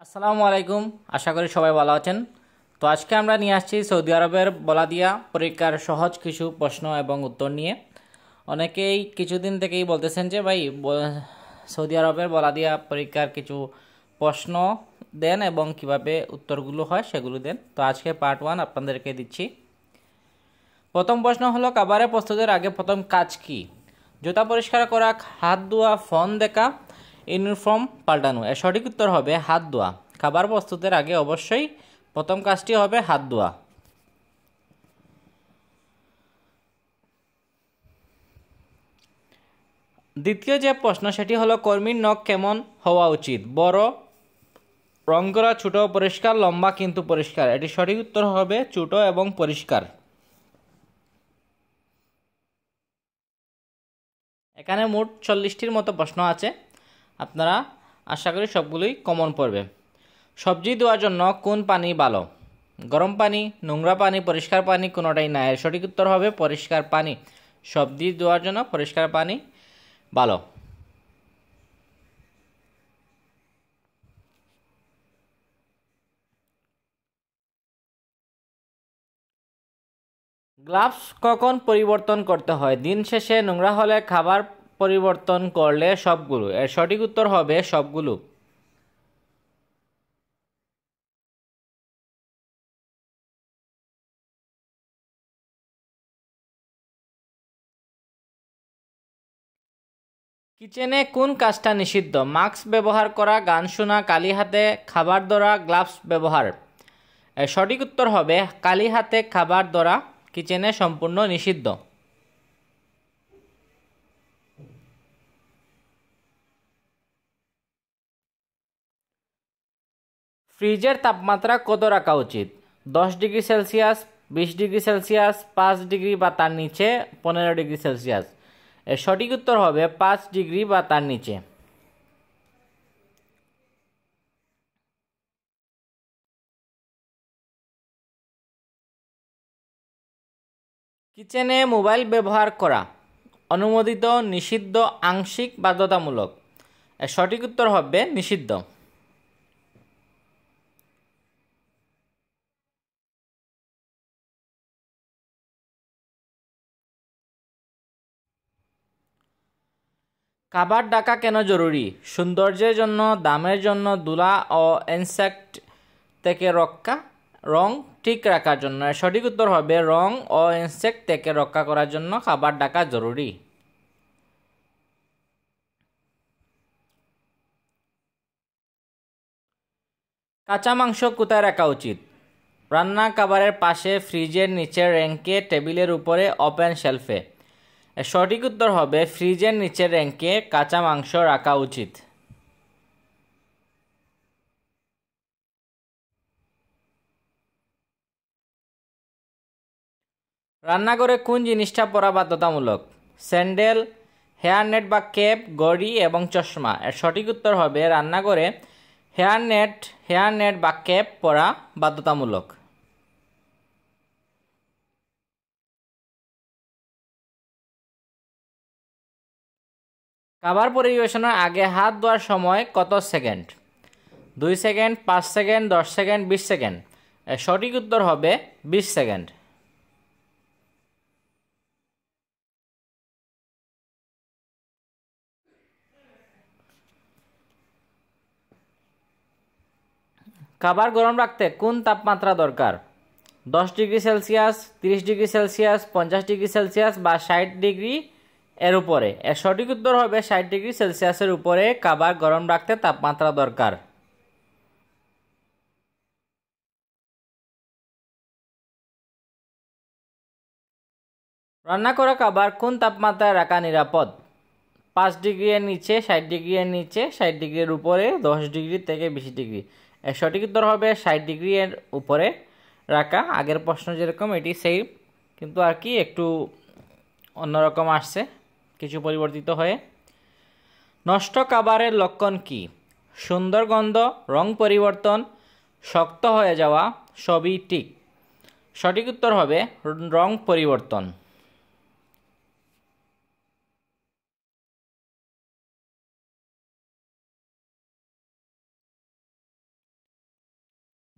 আসসালামু আলাইকুম। আশা করি সবাই ভালো আছেন। তো আজকে আমরা নিয়ে আসছি সৌদি আরবের বলাদিয়া পরীক্ষার সহজ কিছু প্রশ্ন এবং উত্তর নিয়ে। অনেকেই কিছুদিন থেকেই বলতেছেন যে ভাই সৌদি আরবের বলাদিয়া পরীক্ষার কিছু প্রশ্ন দেন এবং কিভাবে উত্তরগুলো হয় সেগুলো দেন। তো আজকে পার্ট 1 আপনাদেরকে দিচ্ছি। প্রথম প্রশ্ন হলো, খাবারের প্রস্তুতের আগে প্রথম কাজ কি? জুতা পরিষ্কার করা, হাত ধোয়া, ফোন দেখা, ইউনিফর্ম পাল্টানো। এর সঠিক উত্তর হবে হাত ধোয়া। খাবার প্রস্তুতের আগে অবশ্যই প্রথম কাজটি হবে হাত ধোয়া। দ্বিতীয় যে প্রশ্ন সেটি হলো, কর্মীর নখ কেমন হওয়া উচিত? বড়, রং করা, ছোট, পরিষ্কার, লম্বা কিন্তু পরিষ্কার। এটি সঠিক উত্তর হবে ছোট এবং পরিষ্কার। এখানে মোট 40টির মতো প্রশ্ন আছে, আপনারা আশা করি সবগুলোই কমন পড়বে। সবজি ধোয়ার জন্য কোন পানি ভালো? গরম পানি, নোংরা পানি, পরিষ্কার পানি, কোনোটাই না। এর সঠিক উত্তর হবে পরিষ্কার পানি। সবজি ধোয়ার জন্য পরিষ্কার পানি ভালো। গ্লাভস কখন পরিবর্তন করতে হয়? দিন শেষে, নোংরা হলে, খাবার পরিবর্তন করলে, সবগুলো। এর সঠিক উত্তর হবে সবগুলো। কিচেনে কোন কাজটা নিষিদ্ধ? মাস্ক ব্যবহার করা, গান শোনা, কালি হাতে খাবার ধরা, গ্লাভস ব্যবহার। এর সঠিক উত্তর হবে কালি হাতে খাবার ধরা কিচেনে সম্পূর্ণ নিষিদ্ধ। ফ্রিজের তাপমাত্রা কত রাখা উচিত? 10 degree Celsius, 20 degree Celsius, 5 degree বা তার নিচে, 15 ডিগ্রি সেলসিয়াস। এর সঠিক উত্তর হবে 5 ডিগ্রি বা তার নিচে। কিচেনে মোবাইল ব্যবহার করা অনুমোদিত, নিষিদ্ধ, আংশিক বাধ্যতামূলক? এর সঠিক উত্তর হবে নিষিদ্ধ। খাবার ঢাকা কেন জরুরি? সৌন্দর্যের জন্য, দামের জন্য, ধুলা ও ইনসেক্ট থেকে রক্ষা, রং ঠিক রাখার জন্য? সঠিক উত্তর হবে রং ও ইনসেক্ট থেকে রক্ষা করার জন্য খাবার ঢাকা জরুরি। কাঁচা মাংস কোথায় রাখা উচিত? রান্না খাবারের পাশে, ফ্রিজের নিচে, র্যাঙ্কে, টেবিলের উপরে, ওপেন শেলফে? সঠিক উত্তর হবে ফ্রিজের নিচের র্যাঙ্কে কাঁচা মাংস রাখা উচিত। রান্নাঘরে কোন জিনিসটা পরা বাধ্যতামূলক? স্যান্ডেল, হেয়ারনেট বা ক্যাপ, ঘড়ি এবং চশমা? এর সঠিক উত্তর হবে রান্নাঘরে হেয়ারনেট বা ক্যাপ পরা বাধ্যতামূলক। খাবার পরিবেশনের আগে হাত ধোয়ার সময় কত second? 2 second, 5 second, 10 second, 20 second? এর সঠিক উত্তর হবে 20 সেকেন্ড। খাবার গরম রাখতে কোন তাপমাত্রা দরকার? 10 degree Celsius, 30 degree Celsius, 50 degree Celsius বা 60 ডিগ্রি এর উপরে? এর সঠিক উত্তর হবে 60 ডিগ্রি সেলসিয়াসের উপরে খাবার গরম রাখতে তাপমাত্রা দরকার। রান্না করা খাবার কোন তাপমাত্রায় রাখা নিরাপদ? 5 ডিগ্রি এর নিচে, 60 ডিগ্রি এর নিচে, 60 ডিগ্রি এর উপরে, 10 ডিগ্রি থেকে 20 ডিগ্রি? এর সঠিক উত্তর হবে 60 ডিগ্রি এর উপরে রাখা। আগের প্রশ্ন যেরকম এটি সেম, কিন্তু আর কি একটু অন্যরকম আসছে, কিছু পরিবর্তিত হয়ে। নষ্ট খাবারের লক্ষণ কি? সুন্দর গন্ধ, রং পরিবর্তন, শক্ত হয়ে যাওয়া, সবই ঠিক? সঠিক উত্তর হবে রং পরিবর্তন।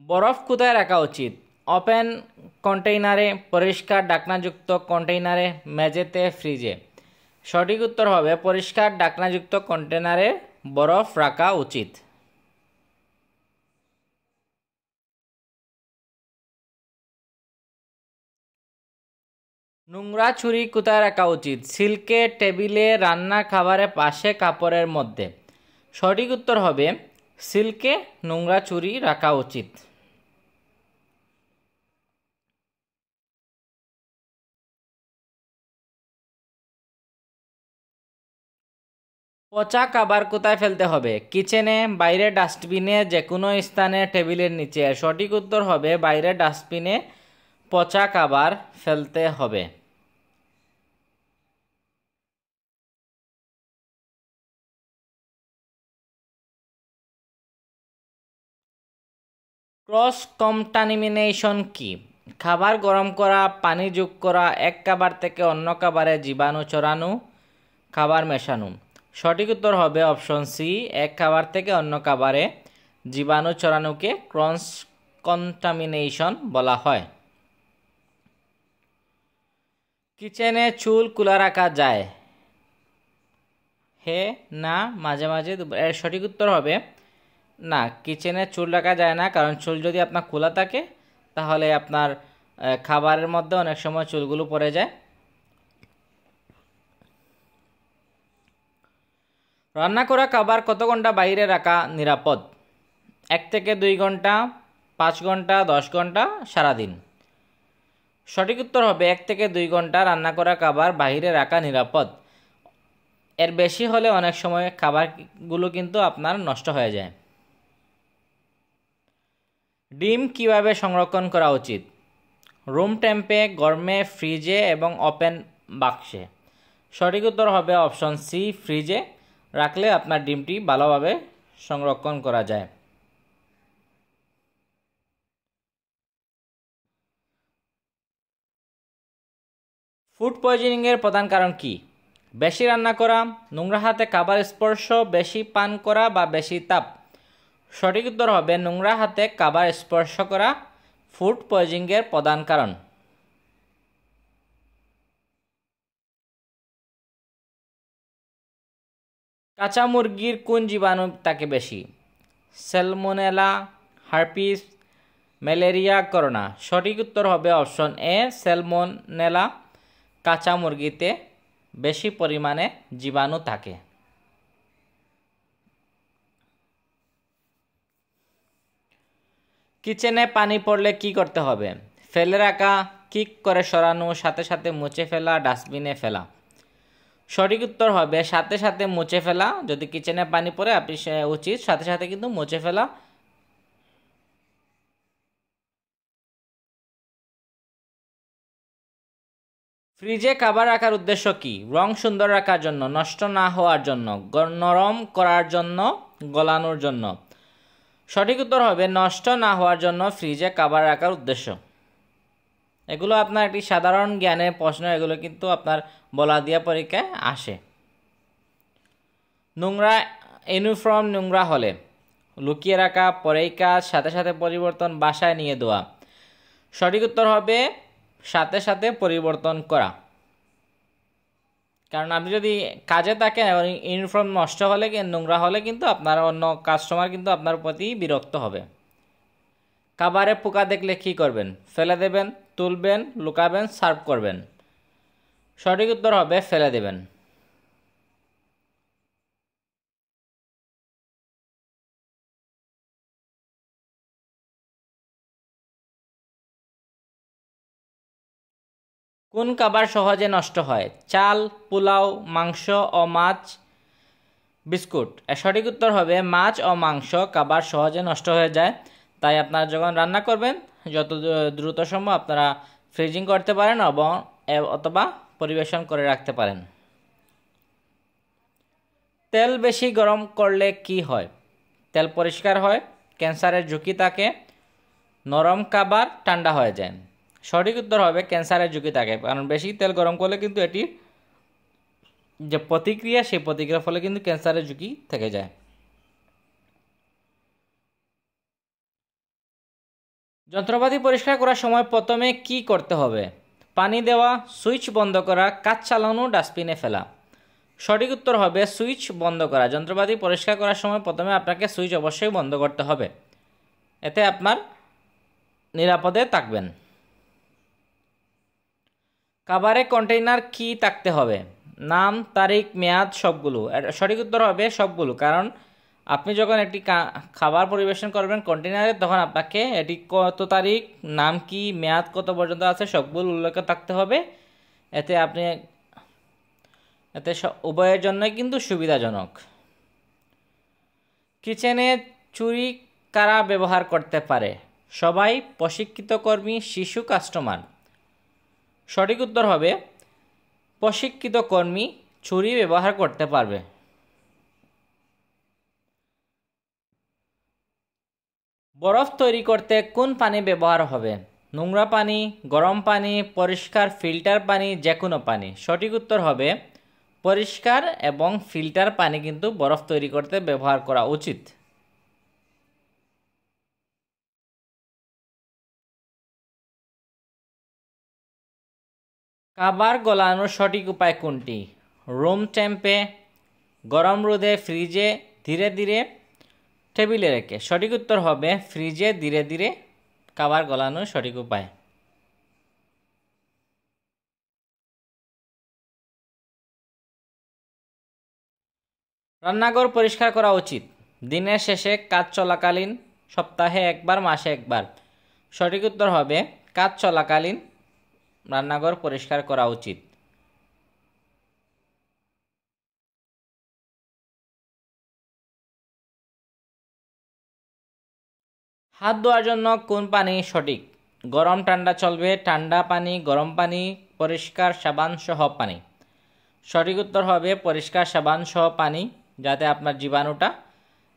বরফ কোথায় রাখা উচিত? ওপেন কন্টেইনারে, পরিষ্কার ঢাকনাযুক্ত কন্টেইনারে, মেঝেতে, ফ্রিজে। সঠিক উত্তর হবে পরিষ্কার ঢাকনাযুক্ত কন্টেইনারে বরফ রাখা উচিত। নোংরা ছুরি কোথায় রাখা উচিত? সিল্কে, টেবিলে, রান্না খাবারের পাশে, কাপড়ের মধ্যে। সঠিক উত্তর হবে সিল্কে নোংরা ছুরি রাখা উচিত। পচা খাবার কোথায় ফেলতে হবে? কিচেনে, বাইরে ডাস্টবিনে, যে কোনো স্থানে, টেবিলের নিচে। সঠিক উত্তর হবে বাইরে ডাস্টবিনে পচা খাবার ফেলতে হবে। ক্রস কন্টামিনেশন কি? খাবার গরম করা, পানি যোগ করা, এক খাবার থেকে অন্য খাবারে জীবাণু ছড়ানো, খাবার মেশানো। সঠিক উত্তর হবে অপশন সি, এক খাবার থেকে অন্য খাবারে জীবাণু ছড়ানোকে ক্রস কন্টামিনেশন বলা হয়। কিচেনে চুল খোলা রাখা যায়? হে, না, মাঝে মাঝে। এর সঠিক উত্তর হবে না, কিচেনে চুল রাখা যায় না, কারণ চুল যদি আপনার খোলা থাকে তাহলে আপনার খাবারের মধ্যে অনেক সময় চুলগুলো পড়ে যায়। রান্না করা খাবার কত ঘন্টা বাইরে রাখা নিরাপদ? 1 থেকে 2 ঘন্টা, 5 ঘন্টা, 10 ঘন্টা, সারাদিন। সঠিক উত্তর হবে 1 থেকে 2 ঘন্টা রান্না করা খাবার বাইরে রাখা নিরাপদ। এর বেশি হলে অনেক সময় খাবারগুলো কিন্তু আপনার নষ্ট হয়ে যায়। ডিম কিভাবে সংরক্ষণ করা উচিত? রুম টেম্পে, গরমে, ফ্রিজে এবং ওপেন বাক্সে। সঠিক উত্তর হবে অপশন সি, ফ্রিজে রাখলে আপনার ডিমটি ভালোভাবে সংরক্ষণ করা যায়। ফুড পয়জনিংয়ের প্রধান কারণ কি? বেশি রান্না করা, নোংরা হাতে খাবার স্পর্শ, বেশি পান করা বা বেশি তাপ। সঠিক উত্তর হবে নোংরা হাতে খাবার স্পর্শ করা ফুড পয়জনিংয়ের প্রধান কারণ। কাঁচা মুরগির কোন জীবাণু থাকে বেশি? Salmonella, herpes, malaria, corona. সঠিক উত্তর হবে অপশন এ, স্যালমোনেলা। কাঁচা মুরগিতে বেশি পরিমাণে জীবাণু থাকে। কিচেনে পানি পড়লে কি করতে হবে? ফেলে রাখা, কিক করে সরানো, সাথে সাথে মুছে ফেলা, ডাস্টবিনে ফেলা। সঠিক উত্তর হবে সাথে সাথে মুছে ফেলা। যদি কিচেনে পানি পড়ে আপনি উচিত সাথে সাথে কিন্তু মুছে ফেলা। ফ্রিজে খাবার রাখার উদ্দেশ্য কি? রং সুন্দর রাখার জন্য, নষ্ট না হওয়ার জন্য, নরম করার জন্য, গলানোর জন্য। সঠিক উত্তর হবে নষ্ট না হওয়ার জন্য ফ্রিজে খাবার রাখার উদ্দেশ্য। এগুলো আপনার একটি সাধারণ জ্ঞানের প্রশ্ন, এগুলো কিন্তু আপনার বলা দিয়া পরীক্ষায় আসে। নোংরা ইউনিফর্ম নোংরা হলে লুকিয়ে রাখা, পরেই কাজ, সাথে সাথে পরিবর্তন, বাসায় নিয়ে দেওয়া। সঠিক উত্তর হবে সাথে সাথে পরিবর্তন করা। কারণ আপনি যদি কাজে থাকেন এবং ইউনিফর্ম নষ্ট হলে, নোংরা হলে কিন্তু আপনার অন্য কাস্টমার কিন্তু আপনার প্রতি বিরক্ত হবে। খাবারে পোকা দেখলে কী করবেন? ফেলে দেবেন, তুলবেন, লুকাবেন, সার্ভ করবেন। সঠিক উত্তর হবে ফেলে দেবেন। কোন খাবার সহজে নষ্ট হয়? চাল, পোলাও, মাংস ও মাছ, বিস্কুট। এর সঠিক উত্তর হবে মাছ ও মাংস খাবার সহজে নষ্ট হয়ে যায়। তাই আপনারা যখন রান্না করবেন যত দ্রুত সম্ভব আপনারা ফ্রিজিং করতে পারেন অথবা পরিবেশন করে রাখতে পারেন। তেল বেশি গরম করলে কি হয়? তেল পরিষ্কার হয়, ক্যান্সারের ঝুঁকি থাকে, নরম খাবার ঠান্ডা হয়ে যায়। সঠিক উত্তর হবে ক্যান্সারের ঝুঁকি থাকে, কারণ বেশি তেল গরম করলে কিন্তু এটি যে প্রতিক্রিয়া, সেই প্রতিক্রিয়ার ফলে কিন্তু ক্যান্সারের ঝুঁকি থেকে যায়। যন্ত্রপাতি পরিষ্কার করার সময় প্রথমে কি করতে হবে? পানি দেওয়া, সুইচ বন্ধ করা, কাজ চালানো, ডাস্টবিনে ফেলা। সঠিক উত্তর হবে সুইচ বন্ধ করা। যন্ত্রপাতি পরিষ্কার করার সময় প্রথমে আপনাকে সুইচ অবশ্যই বন্ধ করতে হবে, এতে আপনার নিরাপদে থাকবেন। খাবারে কন্টেইনার কি থাকতে হবে? নাম, তারিখ, মেয়াদ সবগুলো। সঠিক উত্তর হবে সবগুলো, কারণ আপনি যখন একটি খাবার পরিবেশন করবেন কন্টেইনারে, তখন আপনাকে এটি কত তারিখ, নাম কি, মেয়াদ কত পর্যন্ত আছে সবগুলো উল্লেখ থাকতে হবে। এতে উভয়ের জন্যই কিন্তু সুবিধাজনক। কিচেনে ছুরি কারা ব্যবহার করতে পারে? সবাই, প্রশিক্ষিত কর্মী, শিশু, কাস্টমার। সঠিক উত্তর হবে প্রশিক্ষিত কর্মী ছুরি ব্যবহার করতে পারবে। বরফ তৈরি করতে কোন পানি ব্যবহার হবে? নোংরা পানি, গরম পানি, পরিষ্কার ফিল্টার পানি, যে কোনো পানি। সঠিক উত্তর হবে পরিষ্কার এবং ফিল্টার পানি কিন্তু বরফ তৈরি করতে ব্যবহার করা উচিত। খাবার গলানোর সঠিক উপায় কোনটি? রুম টেম্পে, গরম রোদে, ফ্রিজে, ধীরে ধীরে, টেবিলে রেখে। সঠিক উত্তর হবে ফ্রিজে ধীরে ধীরে খাবার গলানোর সঠিক উপায়। রান্নাঘর পরিষ্কার করা উচিত দিনের শেষে, কাজ চলাকালীন, সপ্তাহে একবার, মাসে একবার। সঠিক উত্তর হবে কাজ চলাকালীন রান্নাঘর পরিষ্কার করা উচিত। হাত ধোয়ার জন্য কোন পানি সঠিক? গরম ঠান্ডা চলবে, ঠান্ডা পানি, গরম পানি, পরিষ্কার সাবান সহ পানি। সঠিক উত্তর হবে পরিষ্কার সাবান সহ পানি, যাতে আপনার জীবাণুটা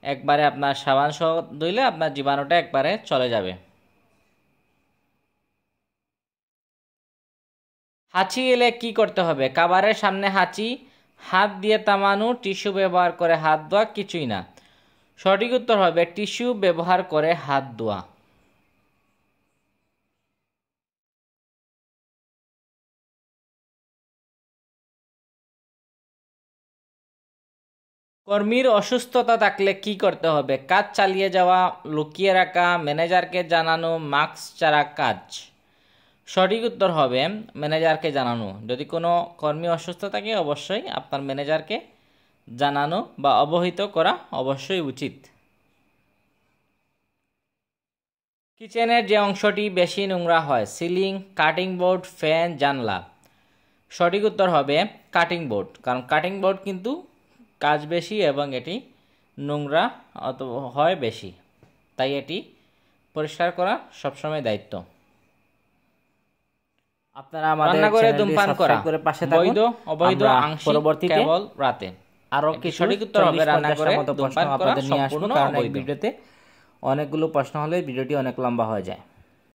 একবারে, আপনার সাবান সহ ধুইলে আপনার জীবাণুটা একবারে চলে যাবে। হাঁচি এলে কি করতে হবে? খাবারের সামনে হাঁচি, হাত দিয়ে থামানো, টিস্যু ব্যবহার করে হাত ধোয়া, কিছুই না। সঠিক উত্তর হবে টিস্যু ব্যবহার করে হাত ধোয়া। কর্মীর অসুস্থতা থাকলে কি করতে হবে? কাজ চালিয়ে যাওয়া, লুকিয়ে রাখা, ম্যানেজারকে জানানো, মাস্ক ছাড়া কাজ। সঠিক উত্তর হবে ম্যানেজারকে জানানো। যদি কোনো কর্মী অসুস্থ থাকে অবশ্যই আপনার ম্যানেজারকে জানানো বা অবহিত করা অবশ্যই উচিত। কিচেনের যে অংশটি বেশি নোংরা হয়? সিলিং, কাটিং বোর্ড, ফ্যান, জানলা। সঠিক উত্তর হবে কাটিং বোর্ড, কারণ কাটিং বোর্ড কিন্তু কাজ বেশি এবং এটি নোংরা হয় বেশি, তাই এটি পরিষ্কার করা সবসময় দায়িত্ব। আপনারা আমাদের রান্নাঘরে ধূমপান করা বৈধ, অবৈধ, আংশিক, কেবল রাতে। আরও কি সঠিক উত্তর হবে রান্নাঘরে ধূমপান করা সম্পূর্ণ অবৈধ। ভিডিওতে অনেকগুলো প্রশ্ন হলে ভিডিওটি অনেক লম্বা হয়ে যায়।